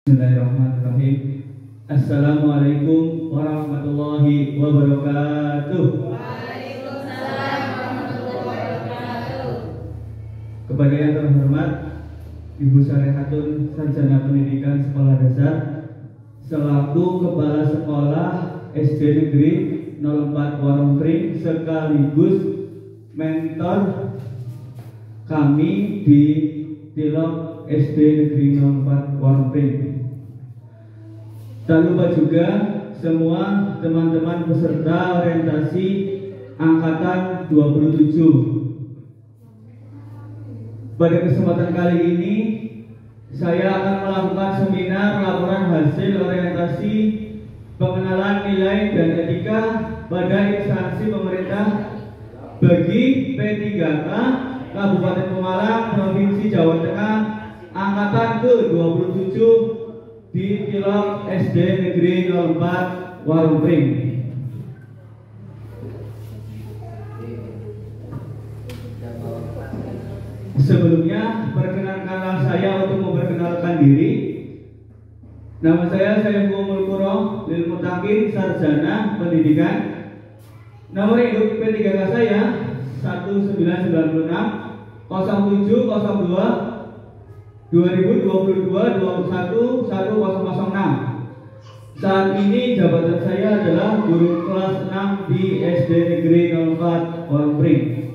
Bismillahirrahmanirrahim. Assalamualaikum warahmatullahi wabarakatuh. Waalaikumsalam warahmatullahi wabarakatuh. Kepada yang terhormat Ibu Salehatun Sarjana Pendidikan Sekolah Dasar selaku Kepala Sekolah SD Negeri 04 Warung Pring sekaligus mentor kami di Tilok SD Negeri 04 Warung Pring. Tak lupa juga semua teman-teman peserta orientasi angkatan 27. Pada kesempatan kali ini saya akan melakukan seminar laporan hasil orientasi pengenalan nilai dan etika pada instansi pemerintah bagi P3K Kabupaten Pemalang, Provinsi Jawa Tengah, angkatan ke-27 di Tilok SD Negeri 04 Warung Pring. Sebelumnya, perkenankanlah saya untuk memperkenalkan diri. Nama saya Saiful Mulkuro Lil Mutakin, Sarjana Pendidikan. Nomor induk P3K saya 1996 0702 2022 21 1006. Saat ini jabatan saya adalah guru kelas 6 di SD Negeri 04 Warung Pring.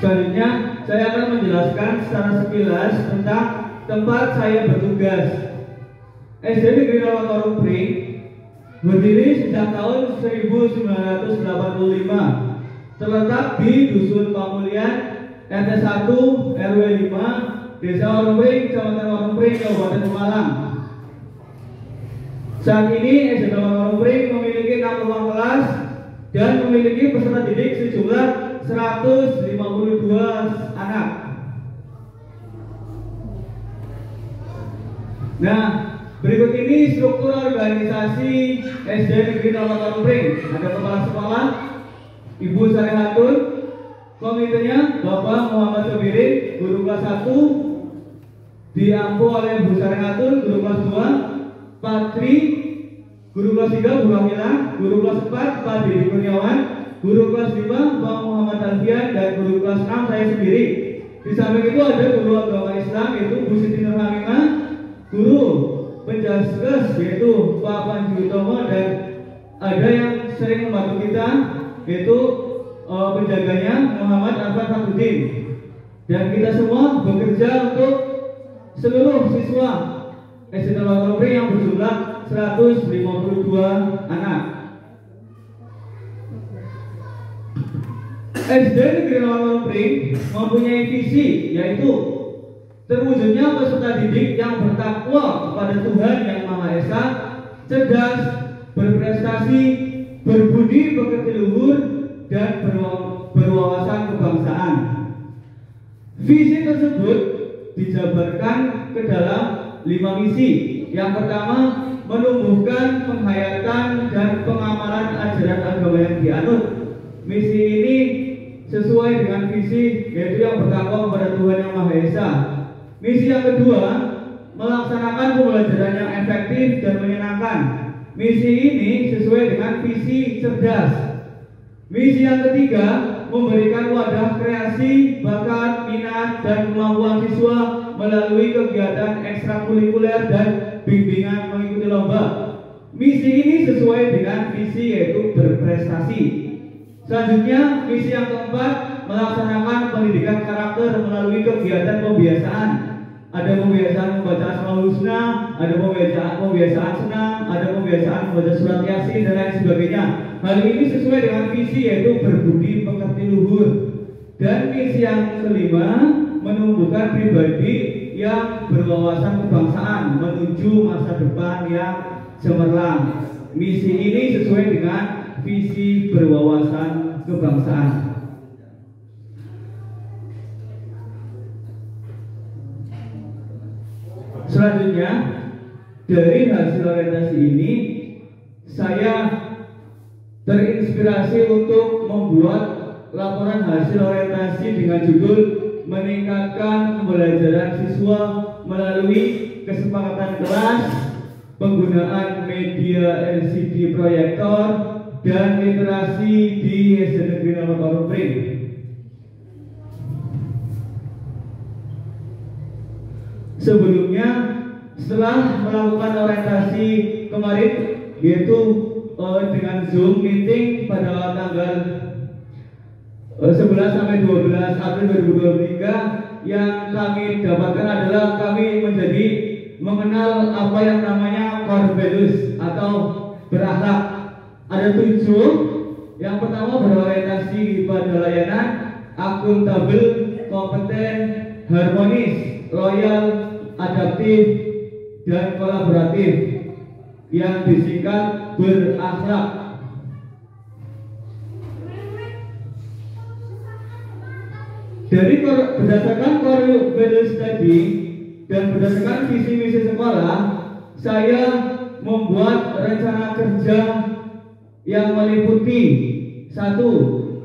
Selanjutnya saya akan menjelaskan secara sekilas tentang tempat saya bertugas. SD Negeri 04 Warung Pring berdiri sejak tahun 1985, terletak di Dusun Pamulian, RT 1 RW 5, Desa Warung Pring, Kecamatan Warung Pring, Kabupaten Pemalang. Saat ini SD Warung Pring memiliki 6 ruang kelas dan memiliki peserta didik sejumlah 152 anak. Nah, berikut ini struktur organisasi SD Negeri 04 Warung Pring. Ada kepala sekolah Ibu Salehatun, komitenya Bapak Muhammad Sobirin, guru kelas 1, diampu oleh Bu Salehatun, guru kelas 2, Pak Tri, guru kelas 3, Bu Rahila, guru kelas 4, Pak Didi Kurniawan, guru kelas 5, Pak Muhammad Alfian, dan guru kelas 6 saya sendiri. Di samping itu ada guru agama Islam yaitu Bu Siti Nurhamimah, guru penjaskes yaitu Pak Panji Utomo, dan ada yang sering membantu kita yaitu penjaganya Muhammad Arfan Fakruddin. Dan kita semua bekerja untuk seluruh siswa SD Warung Pring yang berjumlah 152 anak. SD Negeri Warung Pring mempunyai visi yaitu terwujudnya peserta didik yang bertakwa kepada Tuhan Yang Maha Esa, cerdas, berprestasi, berbudi pekerti luhur, dan berwawasan kebangsaan. Visi tersebut dijabarkan ke dalam 5 misi. Yang pertama, menumbuhkan penghayatan dan pengamalan ajaran agama yang dianut. Misi ini sesuai dengan visi yaitu yang bertakwa kepada Tuhan Yang Maha Esa. Misi yang kedua, melaksanakan pembelajaran yang efektif dan menyenangkan. Misi ini sesuai dengan visi cerdas. Misi yang ketiga, memberikan wadah kreasi, bakat, minat, dan kemampuan siswa melalui kegiatan ekstrakurikuler dan bimbingan mengikuti lomba. Misi ini sesuai dengan visi yaitu berprestasi. Selanjutnya, misi yang keempat, melaksanakan pendidikan karakter melalui kegiatan pembiasaan. Ada pembiasaan membaca Asmaul Husna, ada pembiasaan senam, ada pembiasaan membaca surat Yasin, dan lain sebagainya. Hal ini sesuai dengan visi yaitu berbudi pekerti luhur. Dan misi yang kelima, menumbuhkan pribadi yang berwawasan kebangsaan menuju masa depan yang cemerlang. Misi ini sesuai dengan visi berwawasan kebangsaan. Selanjutnya, dari hasil orientasi ini saya terinspirasi untuk membuat laporan hasil orientasi dengan judul meningkatkan pembelajaran siswa melalui kesepakatan kelas, penggunaan media LCD proyektor, dan literasi di SD Negeri Pring. Sebelumnya, setelah melakukan orientasi kemarin, yaitu dengan Zoom meeting pada tanggal 11 sampai 12 April 2023, yang kami dapatkan adalah kami menjadi mengenal apa yang namanya core values atau berakhlak. Ada 7. Yang pertama berorientasi pada layanan, akuntabel, kompeten, harmonis, loyal, adaptif, dan kolaboratif, yang disingkat berakhlak. Dari berdasarkan core values tadi dan berdasarkan visi misi sekolah, saya membuat rencana kerja yang meliputi 1.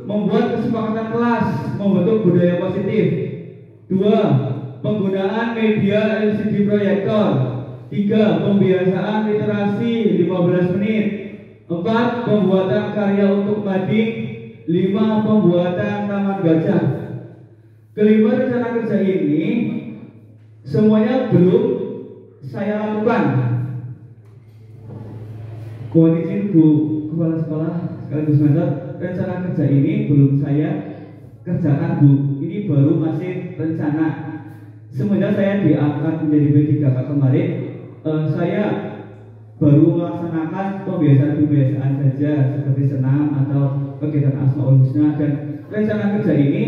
Membuat kesepakatan kelas membentuk budaya positif. 2. Penggunaan media LCD proyektor. 3. Pembiasaan literasi 15 menit. 4. Pembuatan karya untuk mading. 5. Pembuatan taman gajah. Kelima rencana kerja ini semuanya belum saya lakukan. Mohon izin Bu Kepala Sekolah sekaligus mentor, rencana kerja ini belum saya kerjakan Bu. Ini baru masih rencana. Semenjak saya diangkat menjadi B3K kemarin, saya baru melaksanakan pembiasaan saja seperti senam atau kegiatan Asmaul Husna, dan rencana kerja ini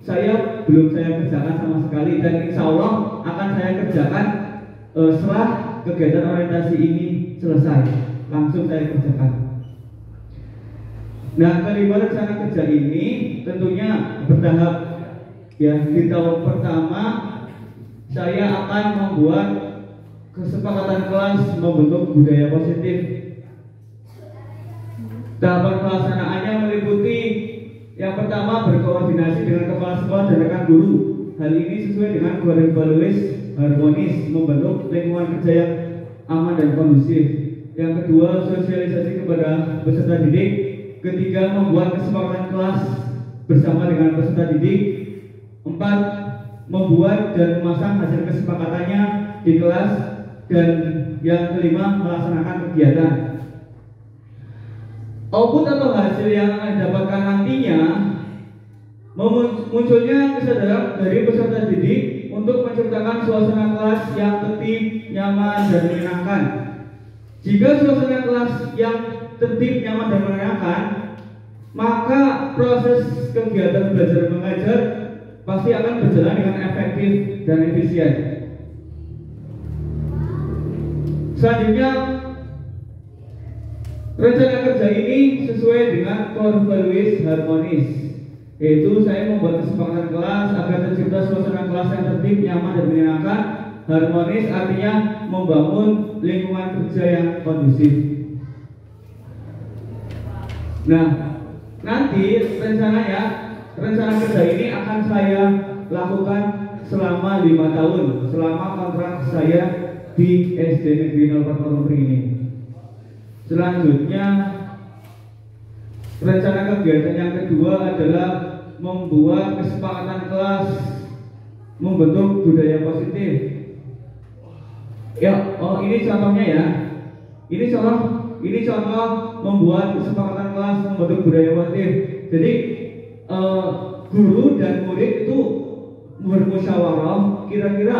saya kerjakan sama sekali, dan insya Allah akan saya kerjakan setelah kegiatan orientasi ini selesai, langsung saya kerjakan. Nah, kelima rencana kerja ini tentunya bertahap. Ya, di tahun pertama saya akan membuat kesepakatan kelas membentuk budaya positif. Tahapan pelaksanaannya meliputi yang pertama berkoordinasi dengan kepala sekolah dan rekan guru. Hal ini sesuai dengan core values harmonis, membentuk lingkungan kerja yang aman dan kondusif. Yang kedua, sosialisasi kepada peserta didik. Ketiga, membuat kesepakatan kelas bersama dengan peserta didik. 4. Membuat dan memasang hasil kesepakatannya di kelas. Dan yang kelima, melaksanakan kegiatan. Output atau hasil yang akan didapatkan nantinya munculnya kesadaran dari peserta didik untuk menciptakan suasana kelas yang tertib, nyaman, dan menyenangkan. Jika suasana kelas yang tertib, nyaman, dan menyenangkan, maka proses kegiatan belajar mengajar pasti akan berjalan dengan efektif dan efisien. Selanjutnya, rencana kerja ini sesuai dengan core values harmonis, yaitu saya membuat kesepakatan kelas agar tercipta suasana kelas yang tertib, nyaman, dan menyenangkan. Harmonis artinya membangun lingkungan kerja yang kondusif. Nah, nanti rencana kerja ini akan saya lakukan selama 5 tahun, selama kontrak saya di SD Negeri 04 Pring ini. Selanjutnya, rencana kegiatan yang kedua adalah membuat kesepakatan kelas membentuk budaya positif. Ya, ini contohnya ya. Ini contoh membuat kesepakatan kelas membentuk budaya positif. Jadi guru dan murid itu bermusyawarah kira-kira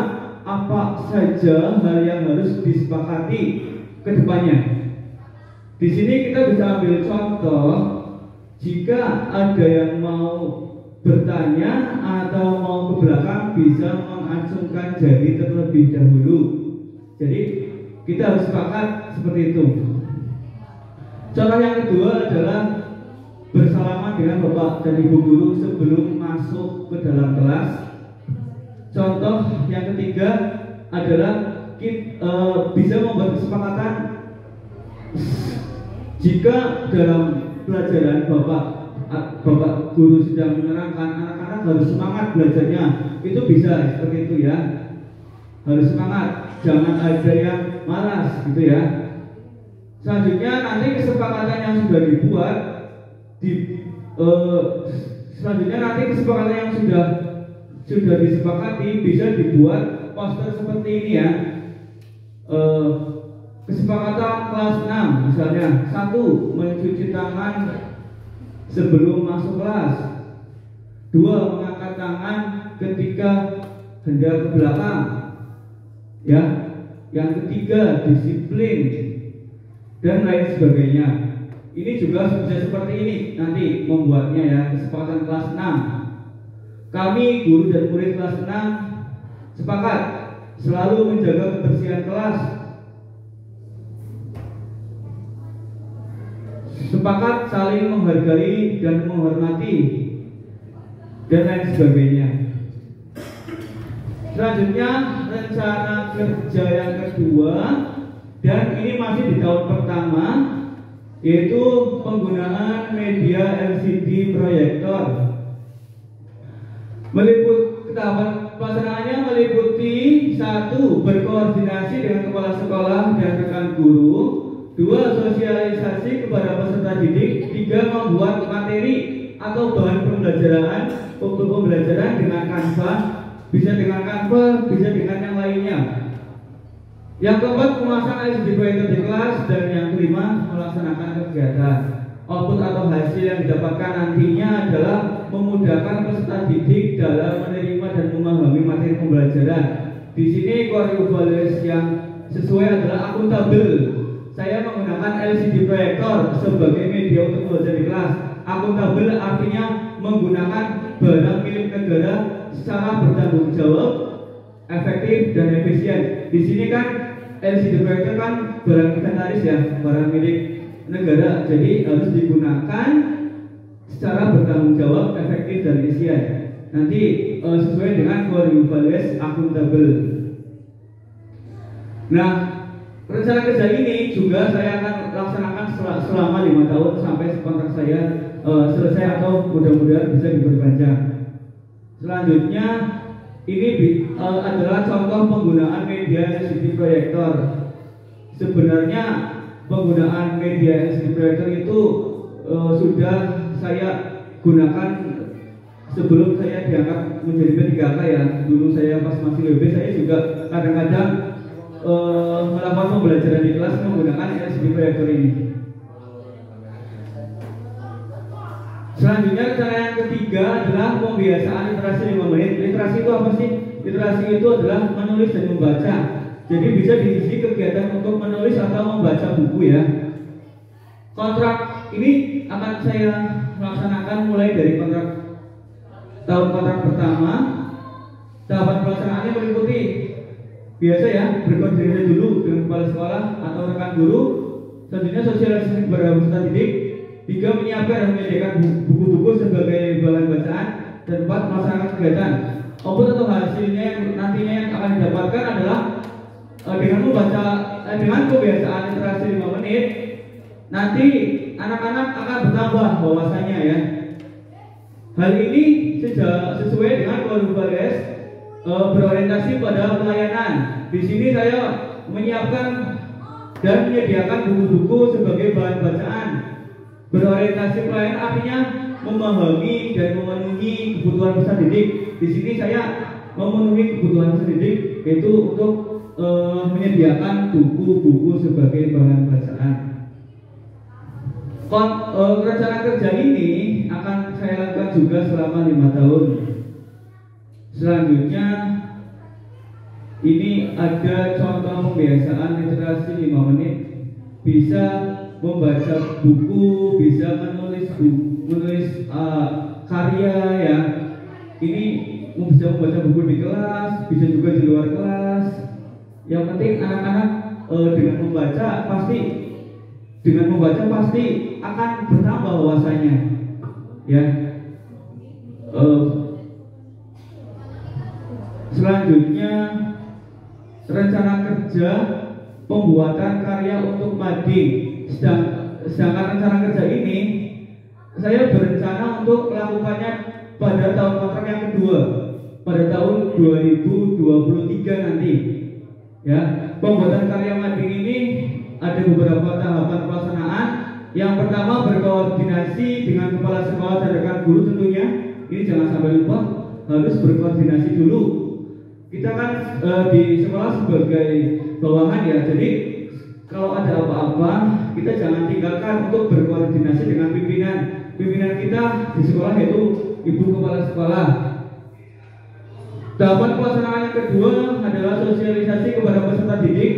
apa saja hal yang harus disepakati ke depannya. Di sini kita bisa ambil contoh, jika ada yang mau bertanya atau mau ke belakang bisa mengacungkan jari terlebih dahulu. Jadi kita harus sepakat seperti itu. Contoh yang kedua adalah bersalaman dengan Bapak dan Ibu guru sebelum masuk ke dalam kelas. Contoh yang ketiga adalah bisa membuat kesepakatan jika dalam pelajaran Bapak Bapak guru sedang menerangkan, anak-anak harus semangat belajarnya, itu bisa seperti itu ya, harus semangat, jangan ada yang malas gitu ya. Selanjutnya nanti kesepakatan yang sudah dibuat selanjutnya nanti kesepakatan yang sudah disepakati bisa dibuat poster seperti ini ya. Kesepakatan kelas 6 misalnya, 1. Mencuci tangan sebelum masuk kelas. 2. Mengangkat tangan ketika hendak ke belakang. Ya. Yang ketiga, disiplin dan lain sebagainya. Ini juga bisa seperti ini nanti membuatnya ya, kesepakatan kelas 6. Kami guru dan murid kelas 6 sepakat selalu menjaga kebersihan kelas. Sepakat saling menghargai dan menghormati dan lain sebagainya. Selanjutnya rencana kerja yang kedua, dan ini masih di tahun pertama, yaitu penggunaan media LCD proyektor. Tahapan pelaksanaannya meliputi 1. Berkoordinasi dengan kepala sekolah dan rekan guru. 2. Sosialisasi kepada peserta didik. 3. Membuat materi atau bahan pembelajaran dengan Canva, bisa dengan Canva, bisa dengan yang lainnya. Yang keempat, memasang LCD proyektor di kelas. Dan yang kelima, melaksanakan kegiatan. Output atau hasil yang didapatkan nantinya adalah memudahkan peserta didik dalam menerima dan memahami materi pembelajaran. Di sini core values yang sesuai adalah akuntabel. Saya menggunakan LCD proyektor sebagai media untuk belajar di kelas. Akuntabel artinya menggunakan barang milik negara secara bertanggung jawab, efektif dan efisien. Di sini kan LCD proyektor kan barang inventaris ya, barang milik negara, jadi harus digunakan secara bertanggung jawab, efektif dan efisien. Nanti sesuai dengan core values akuntabel. Nah, rencana kerja ini juga saya akan laksanakan selama 5 tahun sampai kontrak saya selesai atau mudah-mudahan bisa diperpanjang. Selanjutnya ini adalah contoh penggunaan media LCD proyektor. Sebenarnya penggunaan media LCD proyektor itu sudah saya gunakan sebelum saya diangkat menjadi P3K ya. Dulu saya pas masih WB saya juga kadang-kadang melakukan pembelajaran di kelas menggunakan LCD proyektor ini. Selanjutnya cara yang ketiga adalah pembiasaan literasi 5 menit. Literasi itu apa sih? Literasi itu adalah menulis dan membaca. Jadi bisa diisi kegiatan untuk menulis atau membaca buku ya. Kontrak ini akan saya laksanakan mulai dari tahun kontrak pertama. Tahapan pelaksanaannya meliputi biasa ya, berkoordinasi dulu dengan kepala sekolah atau rekan guru. Selanjutnya sosialisasi kepada peserta didik. 3. Menyiapkan dan menyediakan buku-buku sebagai bahan bacaan. Dan 4. Melaksanakan kegiatan. Output atau hasilnya yang nantinya yang akan didapatkan adalah dengan kebiasaan literasi 5 menit, nanti anak-anak akan bertambah wawasannya ya. Hal ini sesuai dengan core values berorientasi pada pelayanan. Di sini saya menyiapkan dan menyediakan buku-buku sebagai bahan bacaan. Berorientasi pelayanan artinya memahami dan memenuhi kebutuhan peserta didik. Di sini saya memenuhi kebutuhan peserta didik, yaitu untuk menyediakan buku-buku sebagai bahan bacaan. Rencana kerja ini akan saya lakukan juga selama 5 tahun. Selanjutnya ini ada contoh pembiasaan literasi 5 menit. Bisa membaca buku, bisa menulis karya ya. Ini bisa membaca buku di kelas, bisa juga di luar kelas. Yang penting anak-anak dengan membaca pasti akan bertambah wawasannya ya. Selanjutnya rencana kerja pembuatan karya untuk mading. Sedangkan rencana kerja ini saya berencana untuk melakukannya pada tahun kontrak yang kedua, pada tahun 2023 nanti. Ya, pembuatan karya mading ini ada beberapa tahapan pelaksanaan. Yang pertama, berkoordinasi dengan kepala sekolah dan rekan guru tentunya. Ini jangan sampai lupa, harus berkoordinasi dulu. Kita kan di sekolah sebagai bawahan ya, jadi kalau ada apa-apa kita jangan tinggalkan untuk berkoordinasi dengan pimpinan kita di sekolah, yaitu ibu kepala sekolah. Tahapan pelaksanaan yang kedua adalah sosialisasi kepada peserta didik.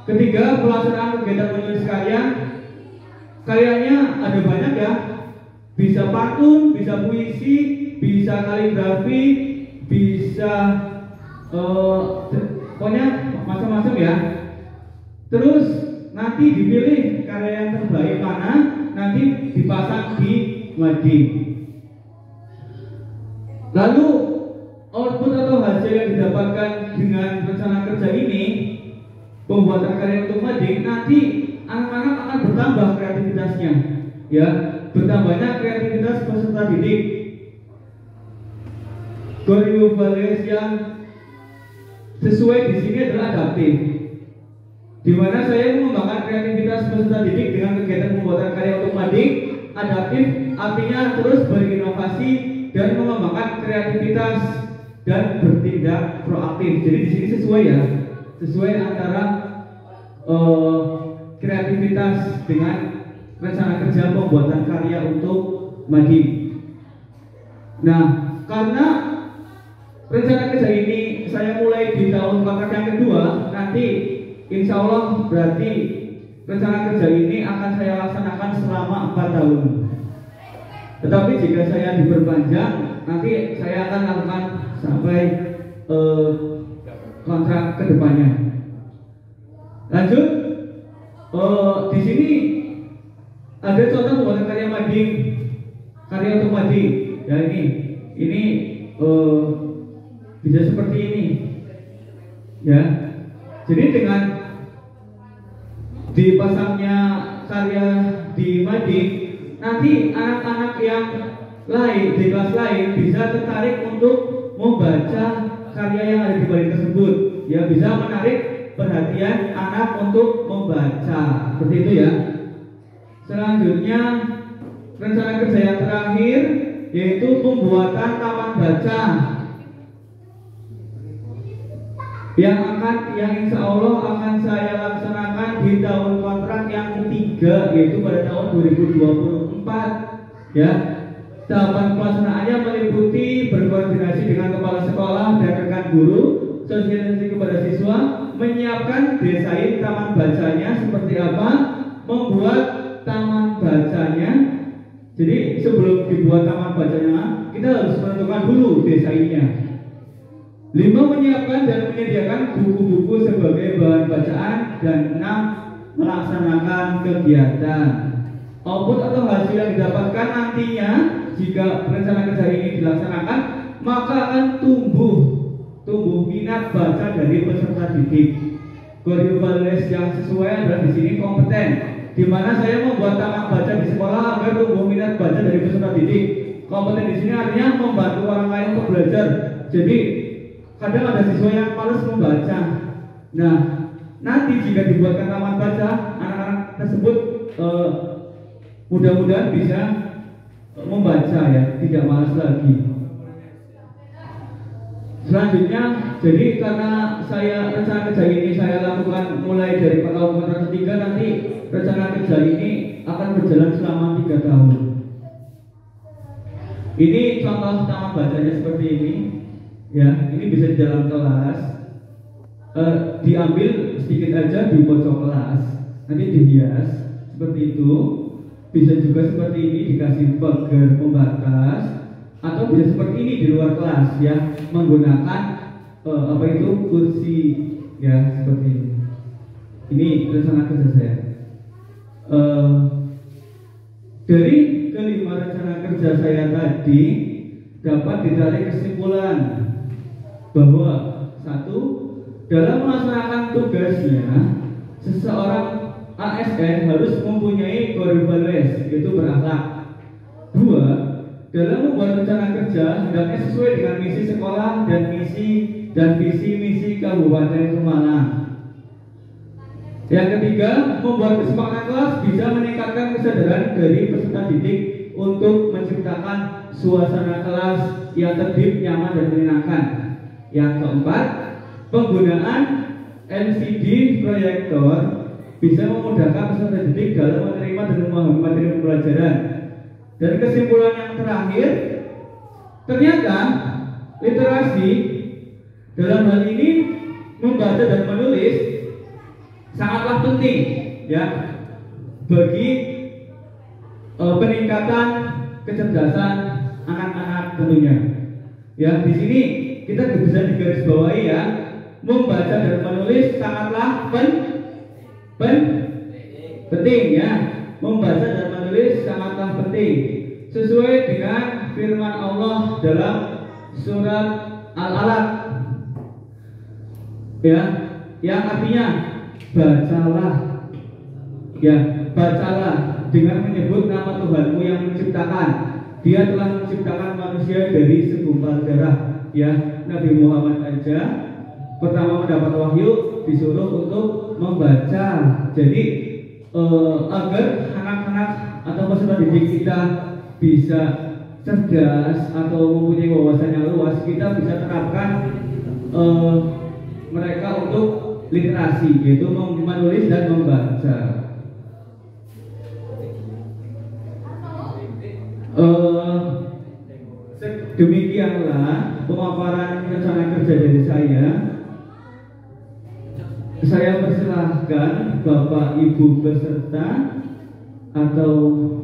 Ketiga, pelaksanaan kegiatan menulis karya. Karyanya ada banyak ya, bisa pantun, bisa puisi, bisa kaligrafi, bisa pokoknya macam-macam ya. Terus nanti dipilih karya yang terbaik mana, nanti dipasang di mading. Lalu output atau hasil yang didapatkan dengan rencana kerja ini, pembuatan karya untuk mading, nanti anak-anak akan bertambah kreativitasnya, ya, bertambahnya kreativitas peserta didik. Goal values yang sesuai di sini adalah adaptif, di mana saya mengembangkan kreativitas peserta didik dengan kegiatan pembuatan karya untuk mading. Adaptif artinya terus berinovasi dan mengembangkan kreativitas dan bertindak proaktif. Jadi di sini sesuai ya, sesuai antara kreativitas dengan rencana kerja pembuatan karya untuk mading. Nah, karena rencana kerja ini saya mulai di tahun kontrak yang kedua, nanti insya Allah berarti rencana kerja ini akan saya laksanakan selama 4 tahun. Tetapi jika saya diperpanjang, nanti saya akan lakukan sampai kontrak kedepannya. Lanjut, di sini ada contoh pembuatan karya mading, karya untuk mading. Ya ini bisa seperti ini, ya. Jadi dengan dipasangnya karya di mading, nanti anak-anak yang lain di kelas lain bisa tertarik untuk membaca karya yang ada di mading tersebut. Ya, bisa menarik perhatian anak untuk membaca, seperti itu ya. Selanjutnya rencana kerja yang terakhir yaitu pembuatan taman baca yang insya Allah akan saya laksanakan di tahun kontrak yang ketiga, yaitu pada tahun 2024 ya. Tahapan pelaksanaannya meliputi berkoordinasi dengan kepala sekolah dan rekan guru, sosialisasi kepada siswa, menyiapkan desain taman bacanya seperti apa, membuat taman bacanya. Jadi sebelum dibuat taman bacanya, kita harus menentukan dulu desainnya. 5. Menyiapkan dan menyediakan buku-buku sebagai bahan bacaan. Dan 6. Melaksanakan kegiatan. Output atau hasil yang didapatkan nantinya jika rencana kerja ini dilaksanakan, maka akan tumbuh minat baca dari peserta didik. Goal values yang sesuai adalah di sini kompeten, di mana saya membuat taman baca di sekolah agar tumbuh minat baca dari peserta didik. Kompeten di sini artinya membantu orang lain untuk belajar. Jadi kadang ada siswa yang malas membaca. Nah, nanti jika dibuatkan taman baca, anak-anak tersebut mudah-mudahan bisa membaca ya, tidak malas lagi. Selanjutnya, jadi karena saya rencana kerja ini saya lakukan mulai dari tahun kontrak ketiga, nanti rencana kerja ini akan berjalan selama 3 tahun. Ini contoh taman bacanya seperti ini. Ya, ini bisa di dalam kelas, diambil sedikit aja di pojok kelas, nanti dihias seperti itu. Bisa juga seperti ini dikasih pagar pembatas, atau bisa seperti ini di luar kelas ya, menggunakan kursi ya, seperti ini. Ini rencana kerja saya. Dari kelima rencana kerja saya tadi dapat ditarik kesimpulan bahwa 1. Dalam melaksanakan tugasnya, seseorang ASN harus mempunyai goal values, yaitu berakhlak. dalam membuat rencana kerja hendaknya sesuai dengan misi sekolah dan visi misi Kabupaten Pemalang. Yang ketiga, membuat kesepakatan kelas bisa meningkatkan kesadaran dari peserta didik untuk menciptakan suasana kelas yang tertib, nyaman, dan menyenangkan. Yang keempat, penggunaan LCD proyektor bisa memudahkan peserta didik dalam menerima dan memahami materi pembelajaran. Dan kesimpulan yang terakhir, ternyata literasi dalam hal ini membaca dan menulis sangatlah penting ya bagi peningkatan kecerdasan anak-anak tentunya. Ya, di sini kita bisa digarisbawahi ya, membaca dan menulis sangatlah penting ya. Membaca dan menulis sangatlah penting sesuai dengan firman Allah dalam surat Al-Alaq ya, yang artinya bacalah ya, bacalah dengan menyebut nama Tuhanmu yang menciptakan. Dia telah menciptakan manusia dari segumpal darah ya. Nabi Muhammad aja pertama mendapat wahyu disuruh untuk membaca. Jadi agar anak-anak atau peserta didik kita bisa cerdas atau mempunyai wawasan yang luas, kita bisa terapkan mereka untuk literasi, yaitu menulis dan membaca. Demikianlah pemaparan rencana kerja dari saya. Saya persilahkan Bapak Ibu peserta atau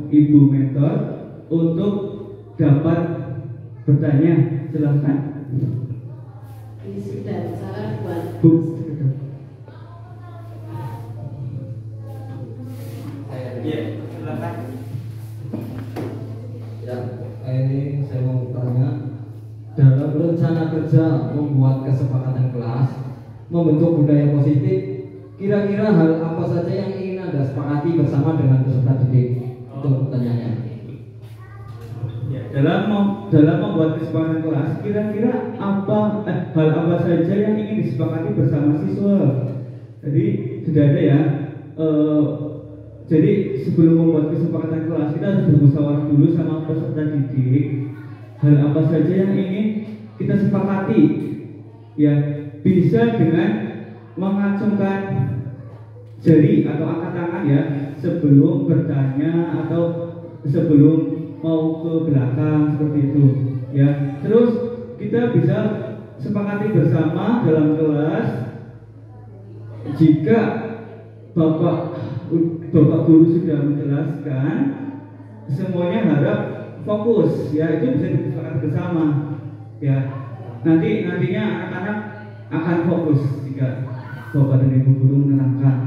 Ibu mentor untuk dapat bertanya. Silahkan. Sudah salah buat Bu. Iya, silakan. Ya, ini saya mau tanya, dalam rencana kerja membuat kesepakatan kelas, membentuk budaya positif, kira-kira hal apa saja yang ingin Anda sepakati bersama dengan peserta didik? Itu pertanyaannya. Ya, dalam membuat kesepakatan kelas, kira-kira hal apa saja yang ingin disepakati bersama siswa? Jadi sudah ada ya. Jadi sebelum membuat kesepakatan kelas, kita harus bermusyawarah dulu sama peserta didik. Hal apa saja yang ingin kita sepakati? Ya, bisa dengan mengacungkan jari atau angkat tangan ya sebelum bertanya atau sebelum mau ke belakang seperti itu ya. Terus kita bisa sepakati bersama dalam kelas, jika Bapak Guru sudah menjelaskan, semuanya harap fokus ya, itu bisa disepakati bersama ya. Nantinya anak-anak akan fokus jika Bapak dan Ibu Guru menerangkan.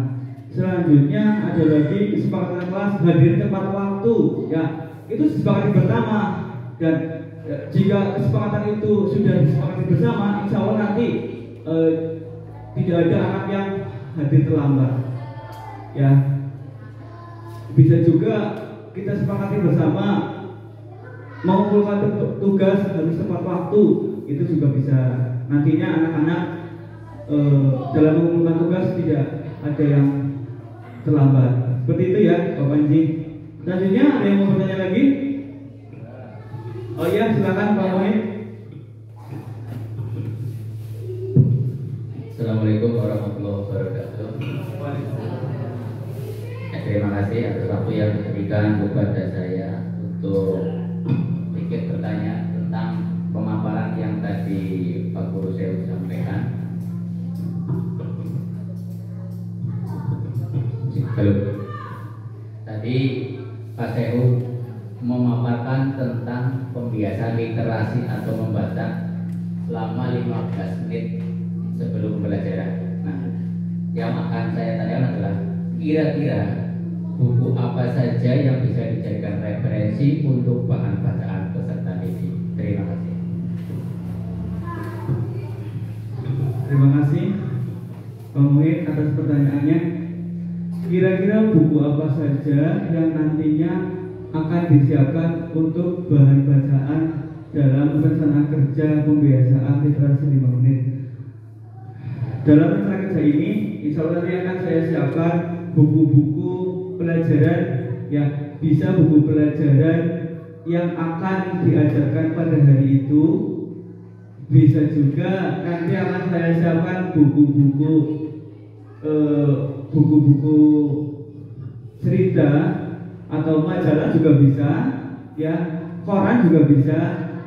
Selanjutnya ada lagi kesepakatan kelas hadir tepat waktu ya, itu disepakati bersama. Dan jika kesepakatan itu sudah disepakati bersama, insya Allah nanti tidak ada anak yang hadir terlambat ya. Bisa juga kita sepakati bersama mengumpulkan tugas harus tepat waktu, itu juga bisa. Nantinya anak-anak dalam mengumpulkan tugas tidak ada yang terlambat. Seperti itu ya Bapak Panji. Selanjutnya ada yang mau bertanya lagi? Oh iya, silakan Pak Mohit. Assalamualaikum warahmatullahi wabarakatuh. Terima kasih atas waktu yang diberikan kepada saya untuk sedikit bertanya tentang pemaparan yang tadi Pak Guru saya sampaikan. Halo. Tadi Pak Sehu memaparkan tentang pembiasaan literasi atau membaca selama 15 menit sebelum pembelajaran. Nah, yang akan saya tanyakan adalah kira-kira buku apa saja yang bisa dijadikan referensi untuk bahan bacaan peserta didik. Terima kasih. Terima kasih Pak Muhid atas pertanyaannya. Kira-kira buku apa saja yang nantinya akan disiapkan untuk bahan bacaan dalam rencana kerja pembiasaan literasi 5 menit. Dalam rencana kerja ini, insya Allah nanti akan saya siapkan buku-buku pelajaran, ya bisa buku pelajaran yang akan diajarkan pada hari itu, bisa juga nanti akan saya siapkan buku-buku cerita atau majalah juga bisa, ya koran juga bisa,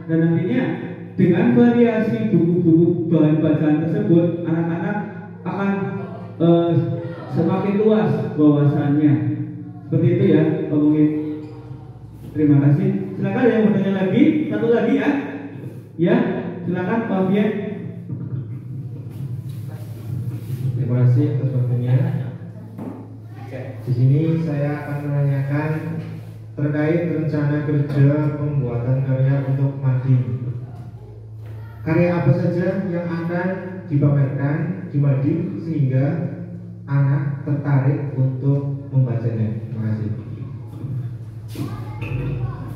dan nantinya dengan variasi buku-buku bahan bacaan tersebut anak-anak akan semakin luas wawasannya. Seperti itu ya, mungkin. Terima kasih. Silakan yang mau tanya lagi, satu lagi ya. Ya, silakan Pak Fian. Terima kasih atas waktunya. Di sini saya akan menanyakan terkait rencana kerja pembuatan karya untuk mading. Karya apa saja yang akan dipamerkan di mading sehingga anak tertarik untuk membacanya? Terima kasih.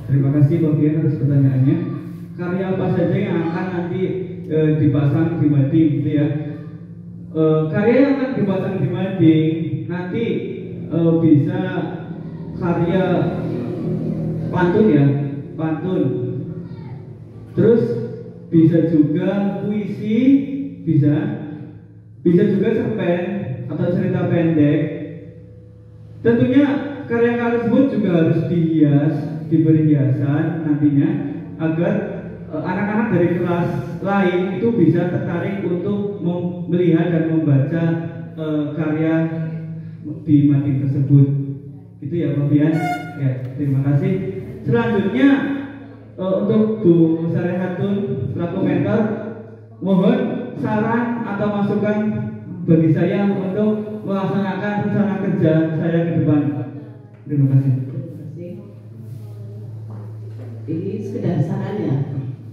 Terima kasih Pak Fian atas pertanyaannya. Karya apa saja yang akan nanti dipasang di mading, gitu ya? Karya yang akan dipasang di mading nanti bisa karya pantun, ya, pantun. Terus bisa juga puisi, bisa juga cerpen atau cerita pendek. Tentunya karya-karya tersebut juga harus dihias, diberi hiasan nantinya agar anak-anak dari kelas lain itu bisa tertarik untuk melihat dan membaca karya di mading tersebut. Itu ya Pak Fian. Ya, terima kasih. Selanjutnya untuk Bu Sarehatun selaku mentor, mohon saran atau masukan bagi saya untuk melaksanakan rencana kerja saya ke depan. Terima kasih. Ini sekedar saran ya.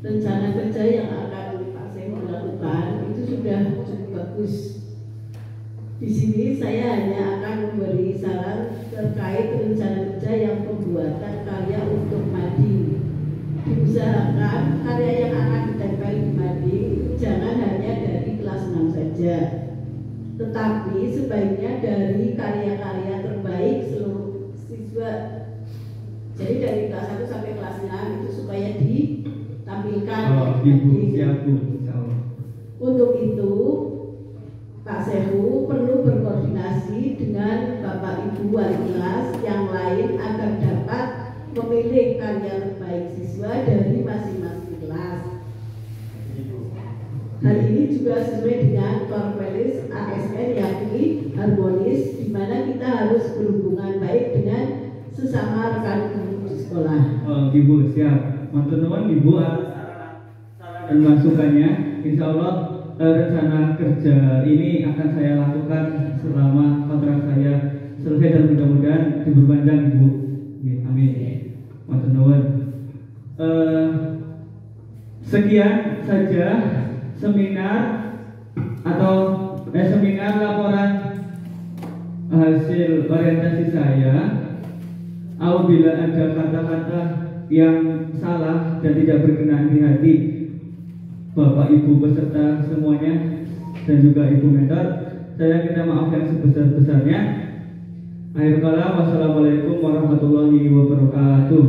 Rencana kerja yang akan Pak Sehu lakukan itu sudah cukup bagus. Di sini saya hanya akan memberi saran terkait rencana kerja yang pembuatan karya untuk mading. Diusahakan karya yang akan ditempel di mading itu jangan hanya dari kelas 6 saja, tetapi sebaiknya dari karya-karya terbaik seluruh siswa. Jadi dari kelas 1 sampai kelas 6 itu supaya ditampilkan. Untuk itu Pak Sehu perlu berkoordinasi dengan Bapak Ibu wali kelas yang lain agar dapat memilih karya terbaik siswa dari masing-masing kelas. Hal ini juga sesuai dengan Korpelis ASN yakni harmonis, di mana kita harus berhubungan baik dengan sesama rekan guru di sekolah. Ibu siap. Matur nuwun Ibu dan masukannya. Insya Allah rencana kerja ini akan saya lakukan selama kontrak saya selesai dan mudah-mudahan diperpanjang Ibu. Amin. Matur nuwun. Sekian saja seminar atau seminar laporan hasil orientasi saya. Apabila ada kata-kata yang salah dan tidak berkenan di hati Bapak Ibu peserta semuanya dan juga Ibu mentor, saya minta maaf yang sebesar-besarnya. Akhir kala, wassalamualaikum warahmatullahi wabarakatuh.